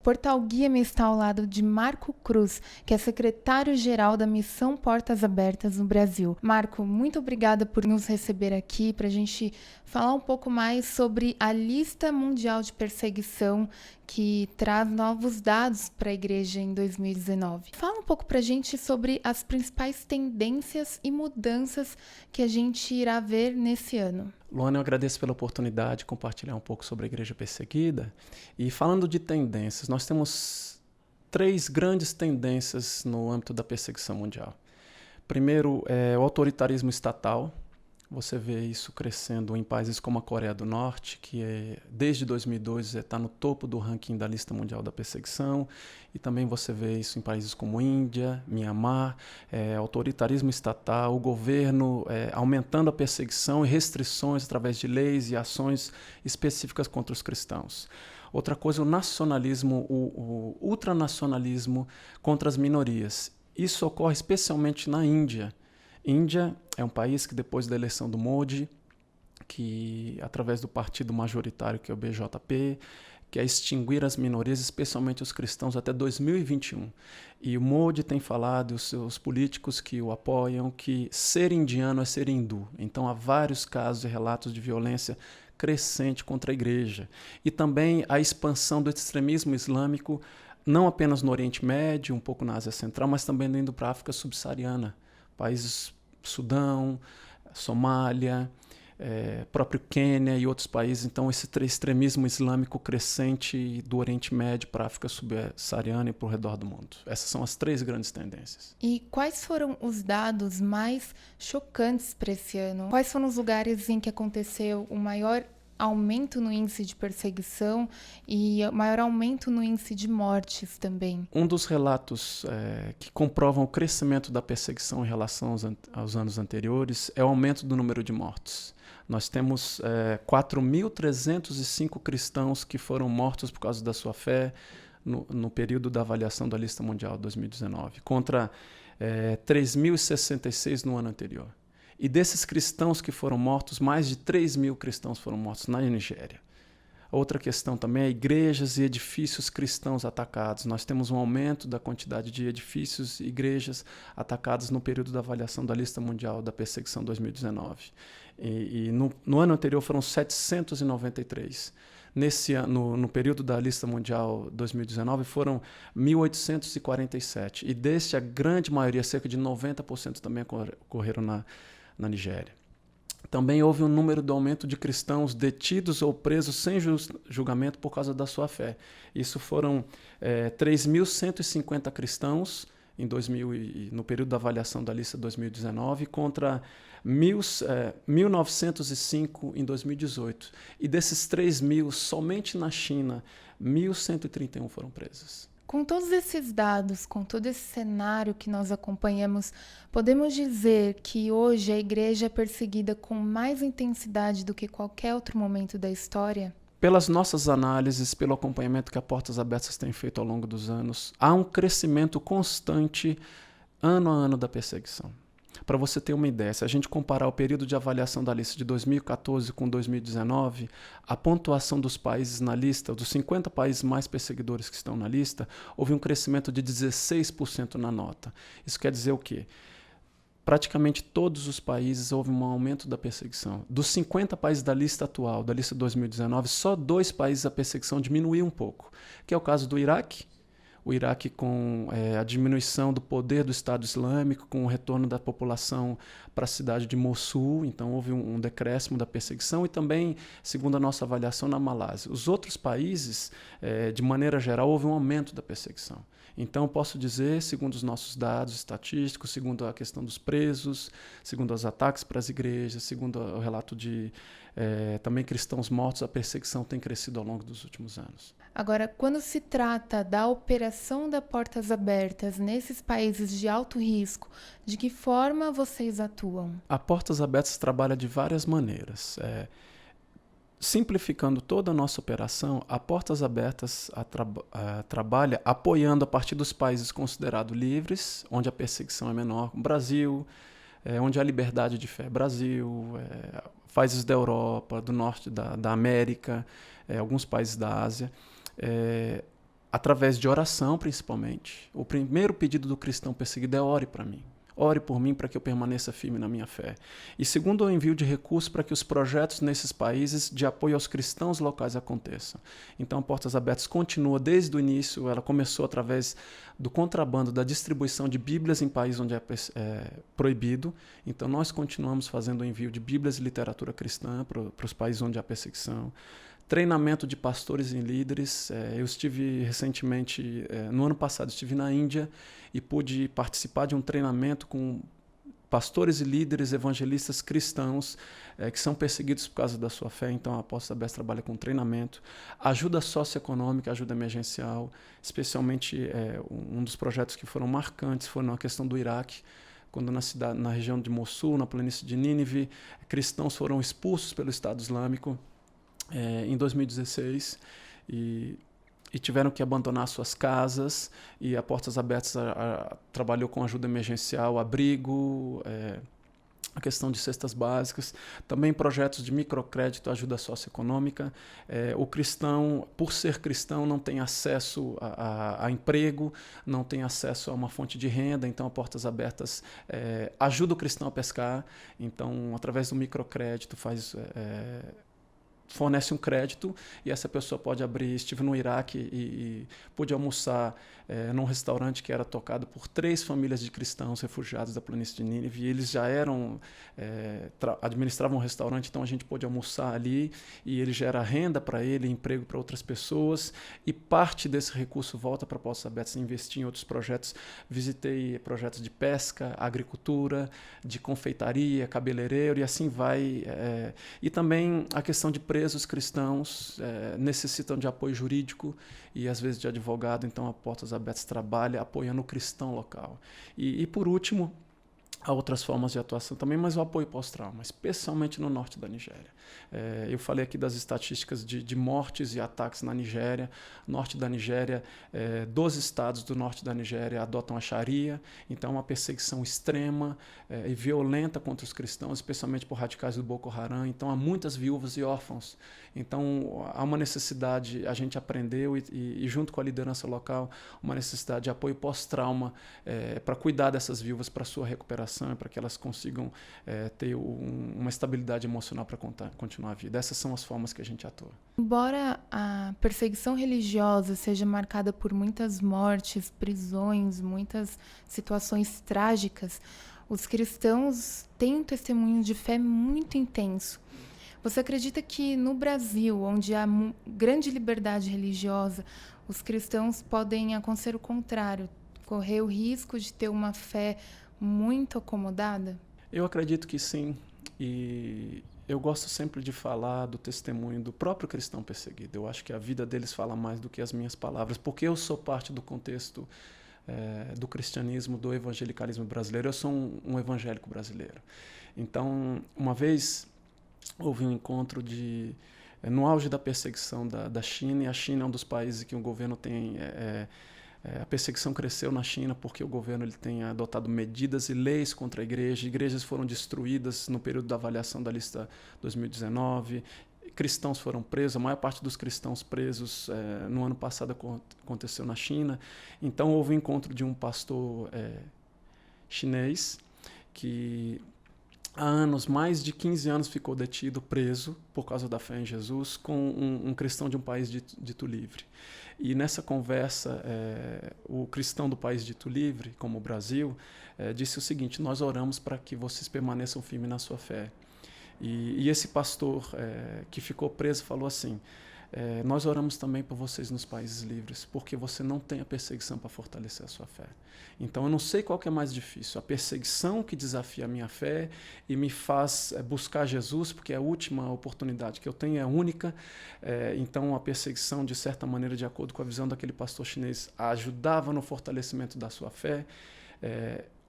Portal Guia-me está ao lado de Marco Cruz, que é secretário-geral da Missão Portas Abertas no Brasil. Marco, muito obrigada por nos receber aqui para a gente falar um pouco mais sobre a lista mundial de perseguição que traz novos dados para a igreja em 2019. Fala um pouco para a gente sobre as principais tendências e mudanças que a gente irá ver nesse ano. Luana, eu agradeço pela oportunidade de compartilhar um pouco sobre a igreja perseguida. E falando de tendências, nós temos 3 grandes tendências no âmbito da perseguição mundial. Primeiro, é o autoritarismo estatal. Você vê isso crescendo em países como a Coreia do Norte, que desde 2002 está no topo do ranking da lista mundial da perseguição. E também você vê isso em países como Índia, Mianmar, autoritarismo estatal, o governo aumentando a perseguição e restrições através de leis e ações específicas contra os cristãos. Outra coisa, o nacionalismo, o ultranacionalismo contra as minorias. Isso ocorre especialmente na Índia. Índia é um país que depois da eleição do Modi, que através do partido majoritário que é o BJP, quer extinguir as minorias, especialmente os cristãos, até 2021. E o Modi tem falado, e os seus políticos que o apoiam, que ser indiano é ser hindu. Então há vários casos e relatos de violência crescente contra a igreja. E também a expansão do extremismo islâmico, não apenas no Oriente Médio, um pouco na Ásia Central, mas também indo para a África subsaariana. Países Sudão, Somália, próprio Quênia e outros países. Então, esse extremismo islâmico crescente do Oriente Médio para a África subsaariana e para o redor do mundo. Essas são as 3 grandes tendências. E quais foram os dados mais chocantes para esse ano? Quais foram os lugares em que aconteceu o maior aumento no índice de perseguição e maior aumento no índice de mortes também? Um dos relatos que comprovam o crescimento da perseguição em relação aos anos anteriores é o aumento do número de mortos. Nós temos 4.305 cristãos que foram mortos por causa da sua fé no período da avaliação da lista mundial 2019, contra 3.066 no ano anterior. E desses cristãos que foram mortos, mais de 3.000 cristãos foram mortos na Nigéria. Outra questão também é igrejas e edifícios cristãos atacados. Nós temos um aumento da quantidade de edifícios e igrejas atacados no período da avaliação da lista mundial da perseguição 2019. E no ano anterior foram 793. Nesse ano, no período da lista mundial 2019, foram 1.847. E deste, a grande maioria, cerca de 90%, também ocorreram na Nigéria. Também houve um número de aumento de cristãos detidos ou presos sem julgamento por causa da sua fé. Isso foram 3.150 cristãos no período da avaliação da lista 2019 contra 1.905 em 2018. E desses 3.000, somente na China, 1.131 foram presos. Com todos esses dados, com todo esse cenário que nós acompanhamos, podemos dizer que hoje a igreja é perseguida com mais intensidade do que qualquer outro momento da história? Pelas nossas análises, pelo acompanhamento que a Portas Abertas tem feito ao longo dos anos, há um crescimento constante, ano a ano, da perseguição. Para você ter uma ideia, se a gente comparar o período de avaliação da lista de 2014 com 2019, a pontuação dos países na lista, dos 50 países mais perseguidores que estão na lista, houve um crescimento de 16% na nota. Isso quer dizer o quê? Praticamente todos os países houve um aumento da perseguição. Dos 50 países da lista atual, da lista 2019, só 2 países a perseguição diminuiu um pouco, que é o caso do Iraque. O Iraque com a diminuição do poder do Estado Islâmico, com o retorno da população para a cidade de Mossul, então houve um decréscimo da perseguição, e também, segundo a nossa avaliação, na Malásia. Os outros países, de maneira geral, houve um aumento da perseguição. Então, posso dizer, segundo os nossos dados estatísticos, segundo a questão dos presos, segundo os ataques para as igrejas, segundo o relato de também cristãos mortos, a perseguição tem crescido ao longo dos últimos anos. Agora, quando se trata da operação da Portas Abertas nesses países de alto risco, de que forma vocês atuam? A Portas Abertas trabalha de várias maneiras. Simplificando toda a nossa operação, a Portas Abertas trabalha apoiando a partir dos países considerados livres, onde a perseguição é menor, Brasil, onde há liberdade de fé, Brasil, países da Europa, do norte da América, alguns países da Ásia. através de oração, principalmente. O primeiro pedido do cristão perseguido é: ore para mim. Ore por mim para que eu permaneça firme na minha fé. E segundo, o envio de recursos para que os projetos nesses países de apoio aos cristãos locais aconteçam. Então, a Portas Abertas continua desde o início. Ela começou através do contrabando, da distribuição de Bíblias em países onde é proibido. Então, nós continuamos fazendo o envio de Bíblias e literatura cristã para os países onde há perseguição. Treinamento de pastores e líderes. Eu estive recentemente, no ano passado, estive na Índia e pude participar de um treinamento com pastores e líderes evangelistas cristãos que são perseguidos por causa da sua fé. Então, a Portas Abertas trabalha com treinamento, ajuda socioeconômica, ajuda emergencial, especialmente um dos projetos que foram marcantes foi na questão do Iraque, quando na região de Mossul, na planície de Nínive, cristãos foram expulsos pelo Estado Islâmico em 2016 e tiveram que abandonar suas casas, e a Portas Abertas trabalhou com ajuda emergencial, abrigo, a questão de cestas básicas, também projetos de microcrédito, ajuda socioeconômica. O cristão, por ser cristão, não tem acesso a emprego, não tem acesso a uma fonte de renda, então a Portas Abertas ajuda o cristão a pescar. Então, através do microcrédito, fornece um crédito e essa pessoa pode abrir. Estive no Iraque e pude almoçar num restaurante que era tocado por 3 famílias de cristãos refugiados da planície de Nínive, e eles já eram administravam um restaurante, então a gente pôde almoçar ali e ele gera renda para ele, emprego para outras pessoas, e parte desse recurso volta para Portas Abertas, investir em outros projetos. Visitei projetos de pesca, agricultura, de confeitaria, cabeleireiro, e assim vai. E também a questão de presos cristãos necessitam de apoio jurídico e às vezes de advogado, então a Portas Abertas trabalha apoiando o cristão local. E por último, há outras formas de atuação também, mas o apoio pós-trauma, especialmente no norte da Nigéria. Eu falei aqui das estatísticas de mortes e ataques na Nigéria. Norte da Nigéria, 12 estados do norte da Nigéria adotam a Sharia, então uma perseguição extrema e violenta contra os cristãos, especialmente por radicais do Boko Haram. Então há muitas viúvas e órfãos. Então há uma necessidade, a gente aprendeu e junto com a liderança local, uma necessidade de apoio pós-trauma para cuidar dessas viúvas, para sua recuperação, para que elas consigam ter uma estabilidade emocional para continuar a vida. Essas são as formas que a gente atua. Embora a perseguição religiosa seja marcada por muitas mortes, prisões, muitas situações trágicas, os cristãos têm um testemunho de fé muito intenso. Você acredita que no Brasil, onde há grande liberdade religiosa, os cristãos podem acontecer o contrário, correr o risco de ter uma fé muito acomodada? Eu acredito que sim, e eu gosto sempre de falar do testemunho do próprio cristão perseguido. Eu acho que a vida deles fala mais do que as minhas palavras, porque eu sou parte do contexto do cristianismo, do evangelicalismo brasileiro. Eu sou um evangélico brasileiro. Então, uma vez houve um encontro no auge da perseguição da China, e a China é um dos países que o governo tem... a perseguição cresceu na China porque o governo ele tem adotado medidas e leis contra a igreja. Igrejas foram destruídas no período da avaliação da lista 2019. Cristãos foram presos. A maior parte dos cristãos presos no ano passado aconteceu na China. Então houve um encontro de um pastor chinês que há anos, mais de 15 anos, ficou detido, preso, por causa da fé em Jesus, com um cristão de um país dito livre. E nessa conversa, o cristão do país dito livre, como o Brasil, disse o seguinte: nós oramos para que vocês permaneçam firmes na sua fé. E esse pastor que ficou preso falou assim: nós oramos também por vocês nos países livres, porque você não tem a perseguição para fortalecer a sua fé. Então eu não sei qual que é mais difícil, a perseguição que desafia a minha fé e me faz buscar Jesus, porque é a última oportunidade que eu tenho, é a única. Então a perseguição, de certa maneira, de acordo com a visão daquele pastor chinês, ajudava no fortalecimento da sua fé,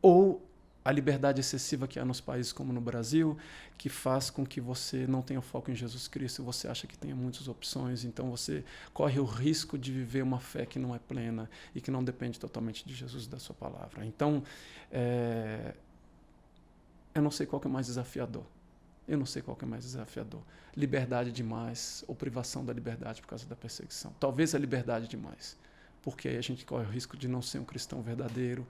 ou a liberdade excessiva que há nos países como no Brasil, que faz com que você não tenha foco em Jesus Cristo, e você acha que tenha muitas opções, então você corre o risco de viver uma fé que não é plena e que não depende totalmente de Jesus e da sua palavra. Então, eu não sei qual que é mais desafiador. Liberdade demais ou privação da liberdade por causa da perseguição. Talvez a liberdade demais. porque aí a gente corre o risco de não ser um cristão verdadeiro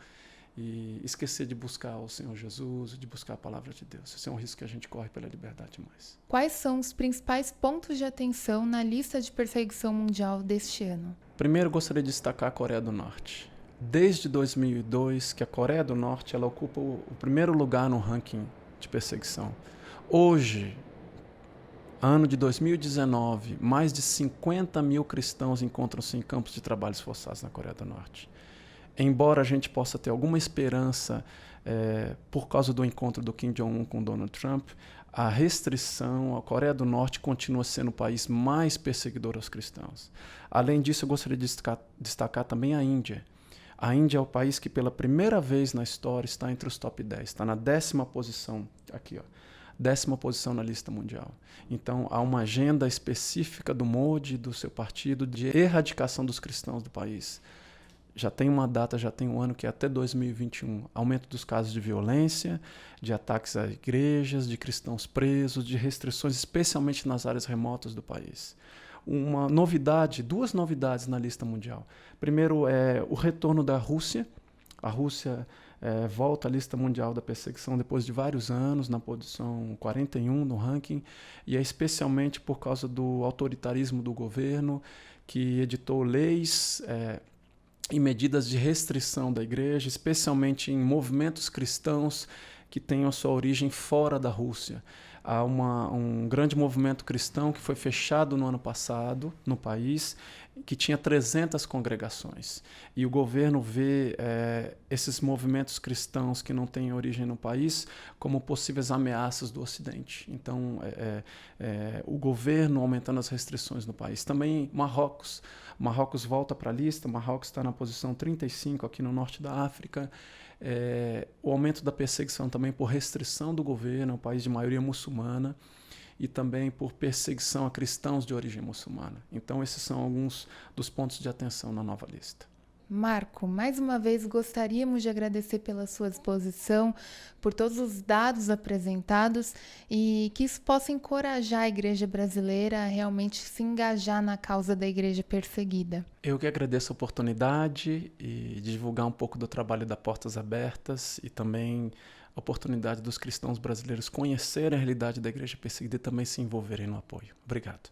e esquecer de buscar o Senhor Jesus, de buscar a palavra de Deus. Esse é um risco que a gente corre pela liberdade mais. Quais são os principais pontos de atenção na lista de perseguição mundial deste ano? Primeiro, gostaria de destacar a Coreia do Norte. Desde 2002, que a Coreia do Norte ela ocupa o primeiro lugar no ranking de perseguição. Hoje, ano de 2019, mais de 50 mil cristãos encontram-se em campos de trabalhos forçados na Coreia do Norte. Embora a gente possa ter alguma esperança por causa do encontro do Kim Jong-un com Donald Trump, a restrição, a Coreia do Norte continua sendo o país mais perseguidor aos cristãos. Além disso, eu gostaria de destacar também a Índia. A Índia é o país que pela primeira vez na história está entre os top 10, está na 10ª posição, aqui, ó, 10ª posição na lista mundial. Então, há uma agenda específica do Modi, do seu partido, de erradicação dos cristãos do país. Já tem uma data, já tem um ano, que é até 2021. Aumento dos casos de violência, de ataques a igrejas, de cristãos presos, de restrições, especialmente nas áreas remotas do país. Uma novidade, 2 novidades na lista mundial. Primeiro é o retorno da Rússia. A Rússia volta à lista mundial da perseguição depois de vários anos, na posição 41 no ranking, e é especialmente por causa do autoritarismo do governo, que editou leis e medidas de restrição da igreja, especialmente em movimentos cristãos que tenham a sua origem fora da Rússia. Há um grande movimento cristão que foi fechado no ano passado no país, que tinha 300 congregações. E o governo vê esses movimentos cristãos que não têm origem no país como possíveis ameaças do Ocidente. Então, o governo aumentando as restrições no país. Também Marrocos. Marrocos volta para a lista. Marrocos está na posição 35 aqui no norte da África. O aumento da perseguição também por restrição do governo, é um país de maioria muçulmana, e também por perseguição a cristãos de origem muçulmana. Então, esses são alguns dos pontos de atenção na nova lista. Marco, mais uma vez gostaríamos de agradecer pela sua exposição, por todos os dados apresentados e que isso possa encorajar a igreja brasileira a realmente se engajar na causa da igreja perseguida. Eu que agradeço a oportunidade e divulgar um pouco do trabalho da Portas Abertas e também a oportunidade dos cristãos brasileiros conhecerem a realidade da igreja perseguida e também se envolverem no apoio. Obrigado.